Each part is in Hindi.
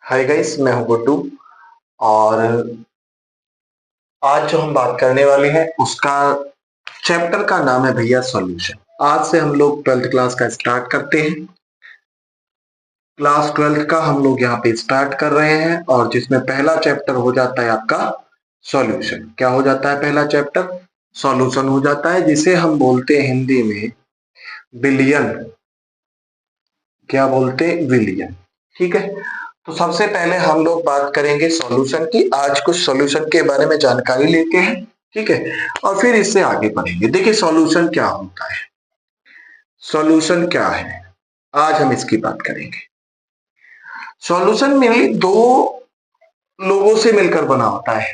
हाय गाइस, मैं हूं गुड्डू। और आज जो हम बात करने वाले हैं उसका चैप्टर का नाम है भैया सॉल्यूशन। आज से हम लोग 12th क्लास का स्टार्ट करते हैं। क्लास 12th का हम लोग यहाँ पे स्टार्ट कर रहे हैं और जिसमें पहला चैप्टर हो जाता है आपका सॉल्यूशन। क्या हो जाता है पहला चैप्टर? सॉल्यूशन हो जाता है, जिसे हम बोलते हैं हिंदी में विलयन। क्या बोलते हैं? विलयन। ठीक है, तो सबसे पहले हम लोग बात करेंगे सॉल्यूशन की। आज कुछ सॉल्यूशन के बारे में जानकारी लेते हैं, ठीक है, और फिर इससे आगे बढ़ेंगे। देखिए सॉल्यूशन क्या होता है, सॉल्यूशन क्या है, आज हम इसकी बात करेंगे। सॉल्यूशन मेनली दो लोगों से मिलकर बना होता है।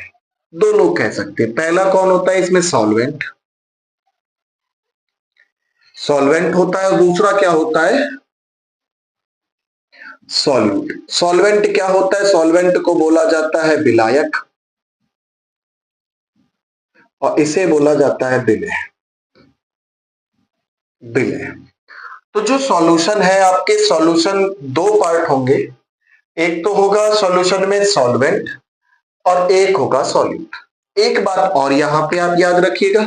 दो लोग कह सकते हैं। पहला कौन होता है इसमें? सॉल्वेंट। सॉल्वेंट होता है। और दूसरा क्या होता है? सॉल्यूट। सॉल्वेंट क्या होता है? सॉल्वेंट को बोला जाता है विलायक और इसे बोला जाता है विलय। विलय। तो जो सॉल्यूशन है आपके, सॉल्यूशन दो पार्ट होंगे। एक तो होगा सॉल्यूशन में सॉल्वेंट और एक होगा सॉल्यूट। एक बात और यहां पे आप याद रखिएगा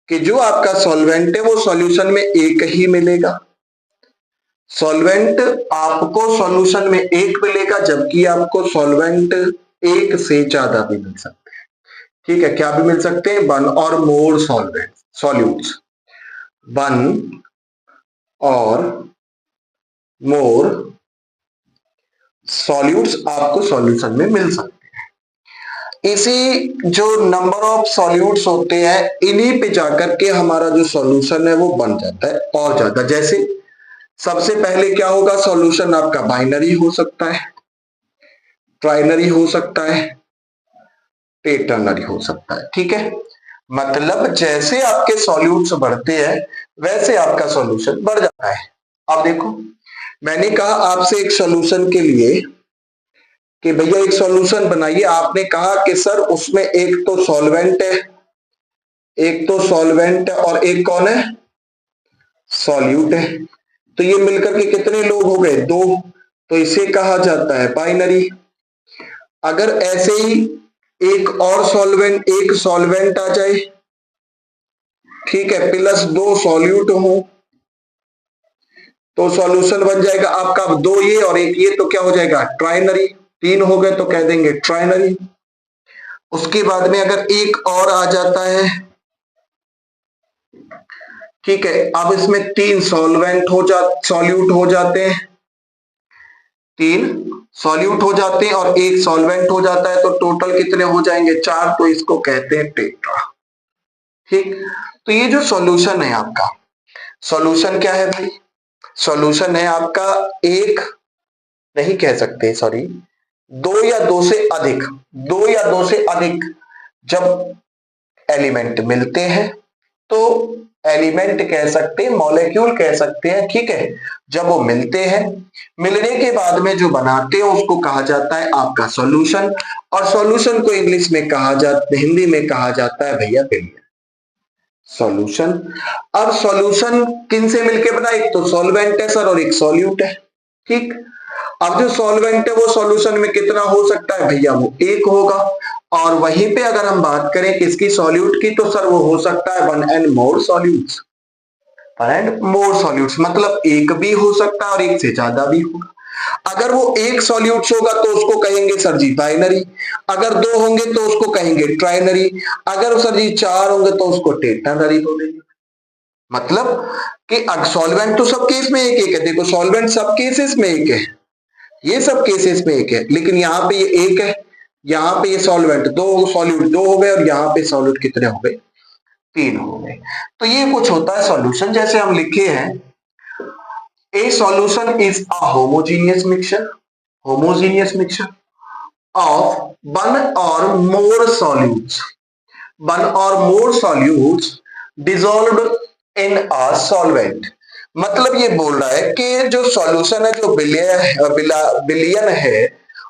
कि जो आपका सॉल्वेंट है वो सॉल्यूशन में एक ही मिलेगा। सॉल्वेंट आपको सॉल्यूशन में एक मिलेगा, जबकि आपको सॉल्वेंट एक से ज्यादा भी मिल सकते हैं। ठीक है, क्या भी मिल सकते हैं? One or more solvent solutes. One or more solutes आपको सॉल्यूशन में मिल सकते हैं। इसी जो नंबर ऑफ सॉल्यूट्स होते हैं, इन्हीं पे जाकर के हमारा जो सॉल्यूशन है वो बन जाता है और ज्यादा। जैसे सबसे पहले क्या होगा? सॉल्यूशन आपका बाइनरी हो सकता है, ट्राइनरी हो सकता है, टेटरनरी हो सकता है। ठीक है, मतलब जैसे आपके सॉल्यूट्स बढ़ते हैं वैसे आपका सॉल्यूशन बढ़ जाता है। अब देखो, मैंने कहा आपसे एक सॉल्यूशन के लिए कि भैया एक सॉल्यूशन बनाइए। आपने कहा कि सर उसमें एक तो सॉल्वेंट है, एक तो सॉल्वेंट है और एक कौन है? सॉल्यूट है। तो ये मिलकर के कितने लोग हो गए? दो। तो इसे कहा जाता है बाइनरी। अगर ऐसे ही एक और सॉल्वेंट, एक सॉल्वेंट आ जाए, ठीक है, प्लस दो सॉल्यूट हो, तो सॉल्यूशन बन जाएगा आपका दो ये और एक ये, तो क्या हो जाएगा? ट्राइनरी। तीन हो गए तो कह देंगे ट्राइनरी। उसके बाद में अगर एक और आ जाता है, ठीक है, अब इसमें तीन सॉल्यूट हो जाते हैं, तीन सॉल्यूट हो जाते हैं और एक सॉल्वेंट हो जाता है, तो टोटल कितने हो जाएंगे? चार। तो इसको कहते हैं टेट्रा। ठीक, तो ये जो सॉल्यूशन है आपका, सॉल्यूशन क्या है भाई? सॉल्यूशन है आपका एक, नहीं कह सकते सॉरी, दो या दो से अधिक, दो या दो से अधिक जब एलिमेंट मिलते हैं तो एलिमेंट कह सकते हैं, मॉलिक्यूल कह सकते हैं। ठीक है, जब वो मिलते हैं, मिलने के बाद में जो बनाते हैं उसको कहा जाता है आपका सॉल्यूशन। और सॉल्यूशन को इंग्लिश में कहा जाता, हिंदी में कहा जाता है भैया विलयन। सॉल्यूशन। अब सॉल्यूशन किन से मिलके बना? एक तो सॉल्वेंट है सर और एक सॉल्यूट है। ठीक, अब जो सॉल्वेंट है वो सॉल्यूशन में कितना हो सकता है भैया? वो एक होगा। और वहीं पे अगर हम बात करें किसकी? सॉल्यूट की, तो सर वो हो सकता है one and more solutes. One and more solutes मतलब एक भी हो सकता है और एक से ज्यादा भी होगा। अगर वो एक सॉल्यूट्स होगा तो उसको कहेंगे सर जी बाइनरी। अगर दो होंगे तो उसको कहेंगे ट्राइनरी। अगर सर जी चार होंगे तो उसको टेट्रानरी बोलेंगे। मतलब कि सॉल्वेंट तो सब केस में एक एक है। देखो सॉल्वेंट सब केसेस में एक है, ये सब केसेस में एक है, लेकिन यहाँ पे ये एक है, यहाँ पे ये सॉल्वेंट दो, सॉल्यूट दो हो गए और यहाँ पे सॉल्यूट कितने हो गए? तीन हो गए। तो ये कुछ होता है सॉल्यूशन। जैसे हम लिखे हैं, a solution is a homogeneous mixture, homogeneous mixture of one or more solutes, one or more solutes dissolved in a solvent. मतलब ये बोल रहा है कि जो सॉल्यूशन है, जो विलियन है,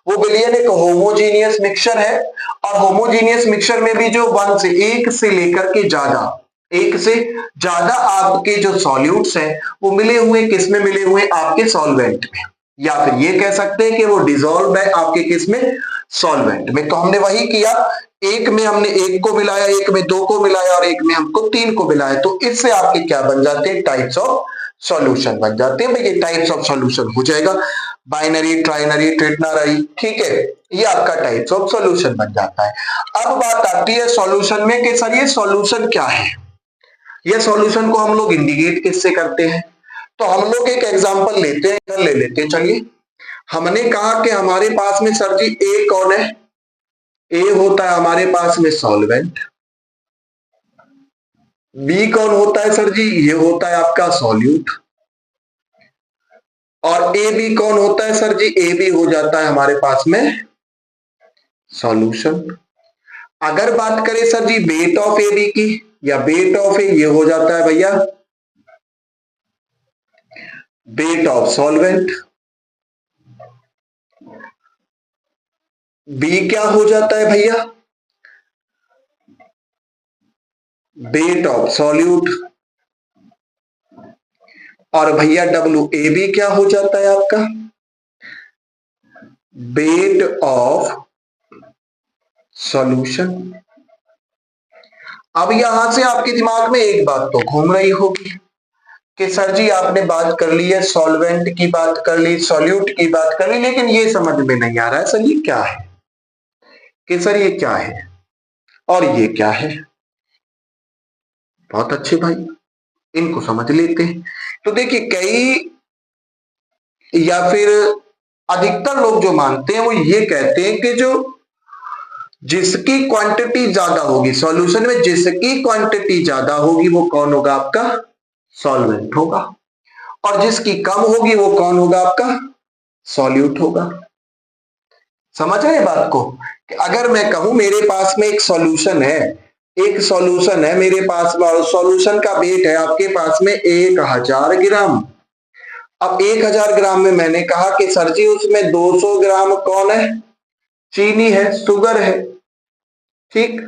वो विलियन एक होमोजीनियस मिक्सचर है। और होमोजीनियस मिक्सचर में भी जो वन से, एक से लेकर के ज्यादा, एक से ज्यादा आपके जो सॉल्यूट्स हैं वो मिले हुए, किसमें मिले हुए? आपके सॉल्वेंट में। या फिर ये कह सकते हैं कि वो डिजोल्व है आपके किस में, सॉल्वेंट में। तो हमने वही किया, एक में हमने एक को मिलाया, एक में दो को मिलाया और एक में हमको तीन को मिलाया। तो इससे आपके क्या बन जाते हैं, टाइप्स ऑफ सॉल्यूशन बन जाते हैं। भाई ये टाइप्स ऑफ सॉल्यूशन हो जाएगा, बाइनरी, ट्राइनरी, ट्रिटनरी, ठीक है, ये आपका टाइप्स ऑफ सॉल्यूशन बन जाता है। अब बात आती है सॉल्यूशन में कि सर ये सॉल्यूशन क्या है, ये सॉल्यूशन को हम लोग इंडिकेट किससे करते हैं। तो हम लोग एक एग्जांपल लेते हैं, इधर ले लेते हैं। चलिए, हमने कहा कि हमारे पास में सर जी ए कौन है, ए होता है हमारे पास में सॉल्वेंट। बी कौन होता है सर जी, ये होता है आपका सॉल्यूट। और ए बी कौन होता है सर जी, ए बी हो जाता है हमारे पास में सॉल्यूशन। अगर बात करें सर जी बेट ऑफ ए बी की, या बेट ऑफ ए, ये हो जाता है भैया बेट ऑफ सॉल्वेंट। बी क्या हो जाता है भैया, बेट ऑफ सॉल्यूट। और भैया डब्ल्यू ए बी क्या हो जाता है आपका, बेट ऑफ सॉल्यूशन। अब यहां से आपके दिमाग में एक बात तो घूम रही होगी कि सर जी आपने बात कर ली है, सॉल्वेंट की बात कर ली, सॉल्यूट की बात कर ली, लेकिन ये समझ में नहीं आ रहा है सर ये क्या है, कि सर ये क्या है और ये क्या है। बहुत अच्छे भाई, इनको समझ लेते हैं। तो देखिए कई या फिर अधिकतर लोग जो मानते हैं वो ये कहते हैं कि जो जिसकी क्वांटिटी ज्यादा होगी सॉल्यूशन में, जिसकी क्वांटिटी ज्यादा होगी वो कौन होगा, आपका सॉल्वेंट होगा। और जिसकी कम होगी वो कौन होगा, आपका सॉल्यूट होगा। समझ रहे हैं बात को, कि अगर मैं कहूं मेरे पास में एक सॉल्यूशन है, एक सॉल्यूशन है मेरे पास, सॉल्यूशन का वेट है आपके पास में 1000 ग्राम। अब 1000 ग्राम में मैंने कहा कि सर जी उसमें 200 ग्राम कौन है, चीनी है, शुगर है, ठीक।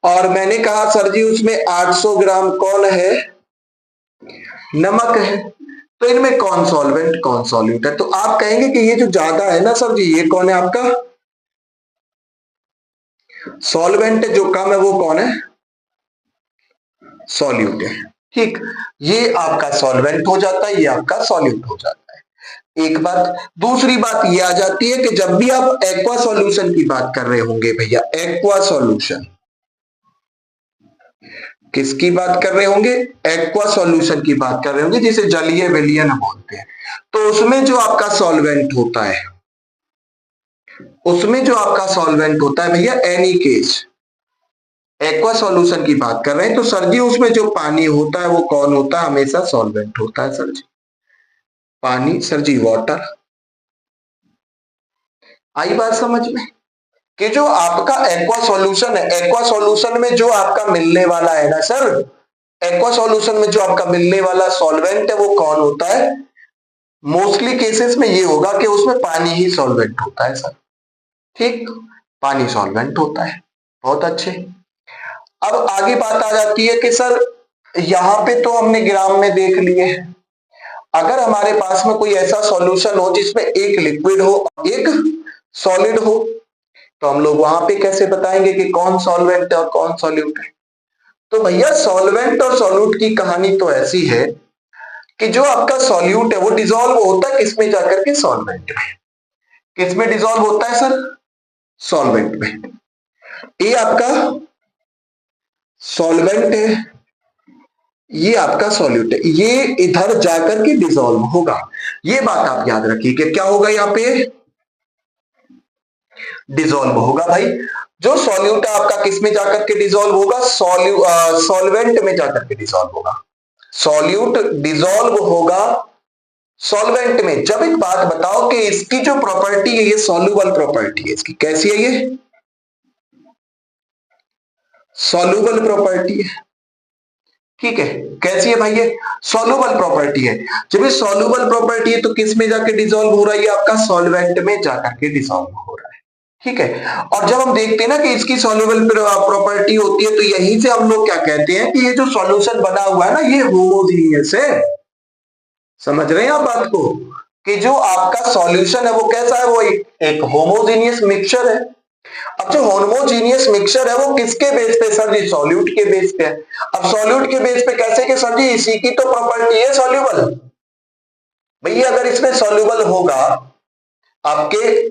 और मैंने कहा सर जी उसमें 800 ग्राम कौन है, नमक है। तो इनमें कौन सॉल्वेंट कौन सॉल्यूट है, तो आप कहेंगे कि ये जो ज्यादा है ना सर जी ये कौन है, आपका सॉल्वेंट। जो कम है वो कौन है, सॉल्यूट है, ठीक। ये आपका सॉल्वेंट हो जाता है, ये आपका सॉल्यूट हो जाता है। एक बात, दूसरी बात ये आ जाती है कि जब भी आप एक्वा सॉल्यूशन की बात कर रहे होंगे भैया, एक्वा सॉल्यूशन किसकी बात कर रहे होंगे, एक्वा सॉल्यूशन की बात कर रहे होंगे, जिसे जलीय विलयन बोलते हैं। तो उसमें जो आपका सॉल्वेंट होता है, उसमें जो आपका सॉल्वेंट होता है भैया, एनी केस एक्वा सॉल्यूशन की बात कर रहे हैं, तो सर जी उसमें जो पानी होता है वो कौन होता है, हमेशा सॉल्वेंट होता है सर जी, पानी सर जी, वाटर। आई बात समझ में, कि जो आपका एक्वा सॉल्यूशन है, एक्वा सॉल्यूशन में जो आपका मिलने वाला है ना सर, एक्वा सॉल्यूशन में जो आपका मिलने वाला सॉल्वेंट है वो कौन होता है, मोस्टली केसेस में ये होगा कि उसमें पानी ही सॉल्वेंट होता है सर, ठीक, पानी सॉल्वेंट होता है। बहुत अच्छे। अब आगे बात आ जाती है कि सर यहां पे तो हमने ग्राम में देख लिए, अगर हमारे पास में कोई ऐसा सॉल्यूशन हो जिसमें एक लिक्विड हो एक सॉलिड हो, तो हम लोग वहां पे कैसे बताएंगे कि कौन सॉल्वेंट है और कौन सॉल्यूट है। तो भैया सॉल्वेंट और सॉल्यूट की कहानी तो ऐसी है कि जो आपका सॉल्यूट है वो डिसॉल्व होता है किसमें जाकर के, सॉल्वेंट में। किसमें डिसॉल्व होता है सर, सॉल्वेंट में। ये आपका सॉल्वेंट है, ये आपका सॉल्यूट है, ये इधर जाकर के डिसॉल्व होगा। ये बात आप याद रखिए कि क्या होगा, यहाँ पे डिसॉल्व होगा। भाई जो सॉल्यूट है आपका किस में जाकर के डिसॉल्व होगा, सॉल्वेंट में जाकर के डिसॉल्व होगा। सॉल्यूट डिसॉल्व होगा सॉल्वेंट में। जब एक बात बताओ कि इसकी जो प्रॉपर्टी है ये सॉल्युबल प्रॉपर्टी है, इसकी कैसी है, ये सॉल्युबल प्रॉपर्टी है, ठीक है। कैसी है भाई, ये सॉल्युबल प्रॉपर्टी है। जब ये सॉल्युबल प्रॉपर्टी है तो किस में जाके डिसॉल्व हो रहा है, आपका सॉल्वेंट में जाकर के डिसॉल्व हो रहा है, ठीक है। और जब हम देखते हैं ना कि इसकी सॉल्युबल प्रॉपर्टी होती है, तो यहीं से हम लोग क्या कहते हैं कि ये जो सॉल्यूशन बना हुआ है ना ये होमोजीनियस है। समझ रहे हैं आप बात को, कि जो आपका सॉल्यूशन है वो कैसा है, वो एक होमोजीनियस मिक्सचर है। अब जो होमोजीनियस मिक्सचर है वो किसके बेस पे सर जी, सॉल्यूट के बेस पे है। अब सॉल्यूट के बेस पे कैसे कि सर जी इसी की तो प्रॉपर्टी है सॉल्यूबल। भैया अगर इसमें सॉल्यूबल होगा, आपके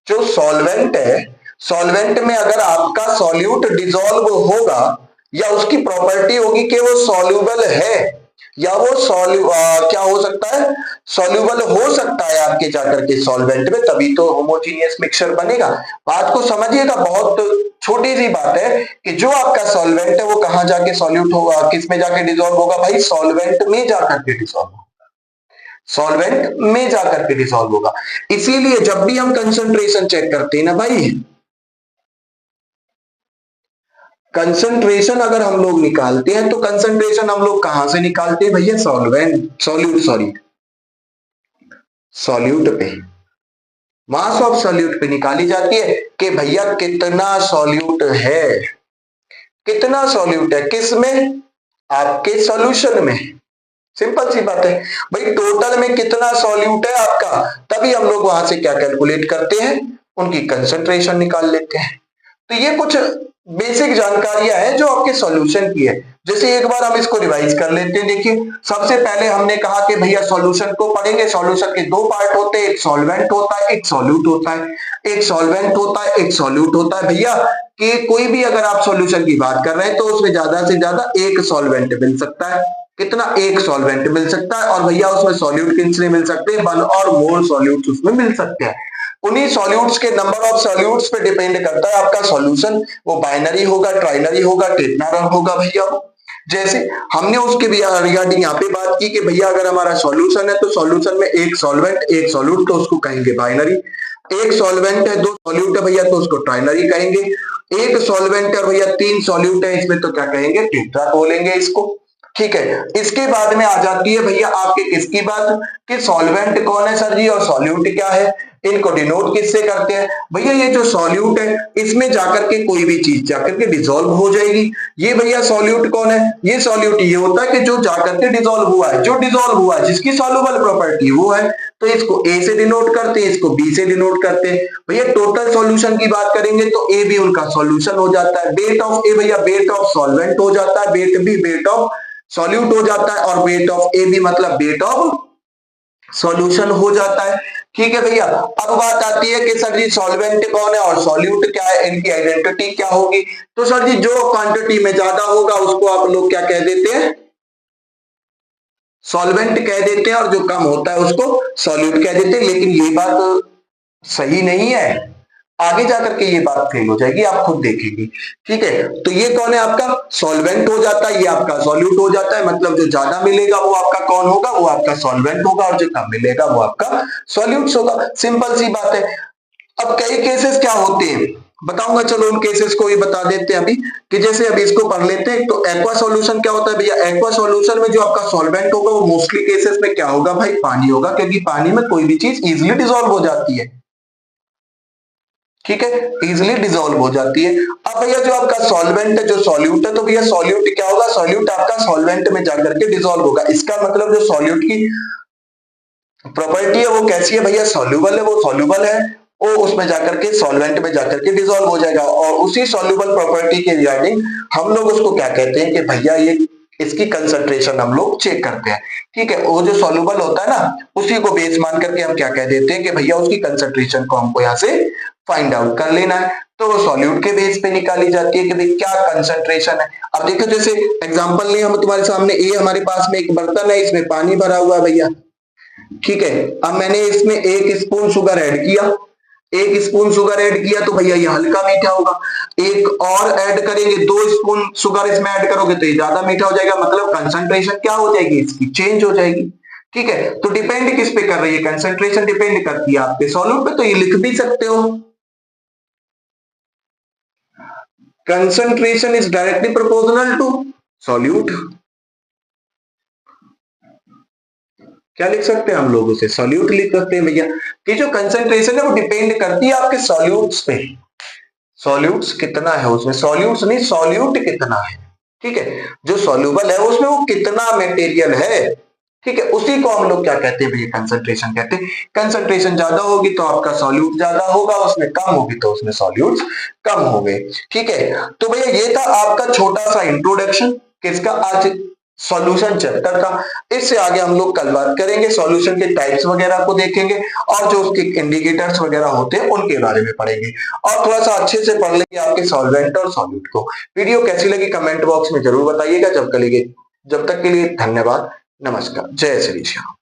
जो सॉल्वेंट है, सॉल्वेंट में अगर आपका सॉल्यूट डिसॉल्व होगा या उसकी प्रॉपर्टी होगी कि वो सॉल्यूबल है या वो क्या हो सकता है, सॉल्यूबल हो सकता है आपके जाकर के सॉल्वेंट में, तभी तो होमोजीनियस मिक्सचर बनेगा। बात को समझिएगा, बहुत छोटी सी बात है कि जो आपका सॉल्वेंट है वो कहां जाके सॉल्यूट होगा, किस में जाके डिसॉल्व होगा, भाई सॉल्वेंट में जाकर के डिसॉल्व होगा, सॉल्वेंट में जाकर के डिसॉल्व होगा। इसीलिए जब भी हम कंसंट्रेशन चेक करते हैं ना भाई, कंसंट्रेशन अगर हम लोग निकालते हैं तो कंसंट्रेशन हम लोग कहां से निकालते हैं भैया, सॉल्यूट पे, मास ऑफ सॉल्यूट पे निकाली जाती है कि भैया कितना सॉल्यूट है, कितना सॉल्यूट है किसमें, आपके सॉल्यूशन में। सिंपल सी बात है भाई, टोटल में कितना सॉल्यूट है आपका, तभी हम लोग वहां से क्या कैलकुलेट करते हैं, उनकी कंसंट्रेशन निकाल लेते हैं। तो ये कुछ बेसिक जानकारियां हैं जो आपके सॉल्यूशन की है। जैसे एक बार हम इसको रिवाइज कर लेते हैं। देखिए सबसे पहले हमने कहा कि भैया सॉल्यूशन को पढ़ेंगे, सॉल्यूशन के दो पार्ट होते हैं, एक सॉल्वेंट होता है एक सॉल्यूट होता है, एक सॉल्वेंट होता है एक सॉल्यूट होता है। भैया कि कोई भी अगर आप सॉल्यूशन की बात कर रहे हैं तो उसमें ज्यादा से ज्यादा एक सॉल्वेंट मिल सकता है, कितना, एक सॉल्वेंट मिल सकता है, और भैया उसमें सॉल्यूट कितने मिल सकते हैं, वन और मोर सॉल्यूट उसमें मिल सकते हैं। उन्हीं सॉल्यूट्स के नंबर ऑफ सॉल्यूट्स पे डिपेंड करता है आपका सॉल्यूशन, वो बाइनरी होगा, ट्राइनरी होगा, टेट्रानरी होगा भैया। जैसे हमने उसके रिगार्डिंग यहाँ पे बात की कि भैया अगर हमारा सॉल्यूशन है तो सॉल्यूशन में एक सॉल्वेंट एक सॉल्यूट तो उसको कहेंगे बाइनरी, एक सॉल्वेंट है दो सॉल्यूट है भैया तो उसको ट्राइनरी कहेंगे, एक सॉल्वेंट है भैया तीन सॉल्यूट है इसमें तो क्या कहेंगे, टेट्रा बोलेंगे इसको। ठीक है, इसके बाद में आ जाती है भैया आपके किसकी बात, कि सॉल्वेंट कौन है सर जी और सॉल्यूट क्या है, इनको डिनोट किससे करते हैं भैया, ये जो सॉल्यूट है इसमें जाकर के कोई भी चीज जाकर के डिसॉल्व हो जाएगी। ये भैया सॉल्यूट कौन है, ये सॉल्यूट ये होता है कि जो जाकर के डिसॉल्व हुआ है, जो डिसॉल्व हुआ है जिसकी सॉल्युबल प्रॉपर्टी वो है, तो इसको ए से डिनोट करते हैं, इसको बी से डिनोट करते हैं। भैया टोटल सॉल्यूशन की बात करेंगे तो ए भी उनका सॉल्यूशन हो जाता है, वेट ऑफ ए भैया वेट ऑफ सॉल्वेंट हो जाता है, weight B weight of solute हो जाता है, और वेट ऑफ ए भी मतलब वेट ऑफ सॉल्यूशन हो जाता है। ठीक है भैया, अब बात आती है कि सर जी सॉल्वेंट कौन है और सॉल्यूट क्या है, इनकी आइडेंटिटी क्या होगी। तो सर जी जो क्वांटिटी में ज्यादा होगा उसको आप लोग क्या कह देते हैं, सॉल्वेंट कह देते हैं, और जो कम होता है उसको सॉल्यूट कह देते हैं। लेकिन ये बात सही नहीं है, आगे जाकर के ये बात फेल हो जाएगी, आप खुद देखेंगे। ठीक है, तो ये कौन है आपका सॉल्वेंट हो जाता है, ये आपका सॉल्यूट हो जाता है, मतलब जो ज्यादा मिलेगा वो आपका कौन होगा, वो आपका सॉल्वेंट होगा, और जो कम मिलेगा वो आपका सॉल्यूट होगा। सिंपल सी बात है। अब कई केसेस क्या होते हैं बताऊंगा, चलो उन केसेस को ही बता देते हैं अभी, कि जैसे अभी इसको पढ़ लेते हैं। तो एक्वा सॉल्यूशन क्या होता है भैया, एक्वा सॉल्यूशन में जो आपका सॉल्वेंट होगा वो मोस्टली केसेस में क्या होगा भाई, पानी होगा, क्योंकि पानी में कोई भी चीज इजिली डिसॉल्व हो जाती है। ठीक है, इजिली डिसॉल्व हो जाती है। अब भैया जो आपका सॉल्वेंट है जो सॉल्यूट है, तो भैया सॉल्यूट क्या होगा, सॉल्यूट आपका सॉल्वेंट में जाकर के डिसॉल्व होगा। इसका मतलब जो सॉल्यूट की प्रॉपर्टी है वो कैसी है भैया, सॉल्यूबल है, वो सॉल्यूबल है, वो उसमें जाकर के सॉल्वेंट में जाकर के डिसॉल्व हो जाएगा। और उसी सॉल्यूबल प्रॉपर्टी के रिगार्डिंग हम लोग उसको क्या कहते हैं कि भैया ये इसकी कंसंट्रेशन हम लोग चेक करते हैं। ठीक है, वो जो सॉल्यूबल होता है ना उसी को बेस मान करके हम क्या कह देते हैं कि भैया उसकी कंसंट्रेशन को हमको यहाँ से फाइंड आउट कर लेना है। तो वो सॉल्यूट के बेस पे निकाली जाती है कि भाई क्या कंसंट्रेशन है। अब देखो जैसे एग्जांपल लिए हम तुम्हारे सामने, ये हमारे पास में एक बर्तन है, इसमें पानी भरा हुआ है भैया। ठीक है, अब मैंने इसमें एक स्पून शुगर ऐड किया, एक स्पून शुगर ऐड किया तो भैया ये हल्का मीठा होगा। एक और ऐड करेंगे, 2 स्पून शुगर इसमें ऐड करोगे तो ये ज्यादा मीठा हो जाएगा, मतलब कंसंट्रेशन क्या हो जाएगी इसकी, चेंज हो जाएगी। ठीक है, तो डिपेंड किस पे कर रही है, कंसंट्रेशन डिपेंड करती है आपके सॉल्यूट पे, तो ये लिख भी सकते हो, concentration is directly proportional to solute. क्या लिख सकते हैं हम लोग उसे, सॉल्यूट लिख सकते हैं भैया, कि जो कंसंट्रेशन है वो डिपेंड करती है आपके सॉल्यूट्स पे, सॉल्यूट्स कितना है उसमें, सॉल्यूट्स नहीं सॉल्यूट कितना है। ठीक है, जो सॉल्यूबल है उसमें वो कितना मटेरियल है, ठीक है, उसी को हम लोग क्या कहते हैं भैया, कंसंट्रेशन कहते हैं। कंसंट्रेशन ज्यादा होगी तो आपका सॉल्यूट ज्यादा होगा, उसमें कम होगी तो उसमें सॉल्यूट्स कम होंगे। ठीक है, तो भैया ये था आपका छोटा सा इंट्रोडक्शन किसका, आज सॉल्यूशन चैप्टर का। इससे आगे हम लोग कल बात करेंगे, सॉल्यूशन के टाइप्स वगैरह को देखेंगे और जो उसके इंडिकेटर्स वगैरह होते हैं उनके बारे में पढ़ेंगे और थोड़ा सा अच्छे से पढ़ लेंगे आपके सॉल्वेंट और सॉल्यूट को। वीडियो कैसी लगी कमेंट बॉक्स में जरूर बताइएगा। जब तक के लिए धन्यवाद, नमस्कार, जय श्री श्याम।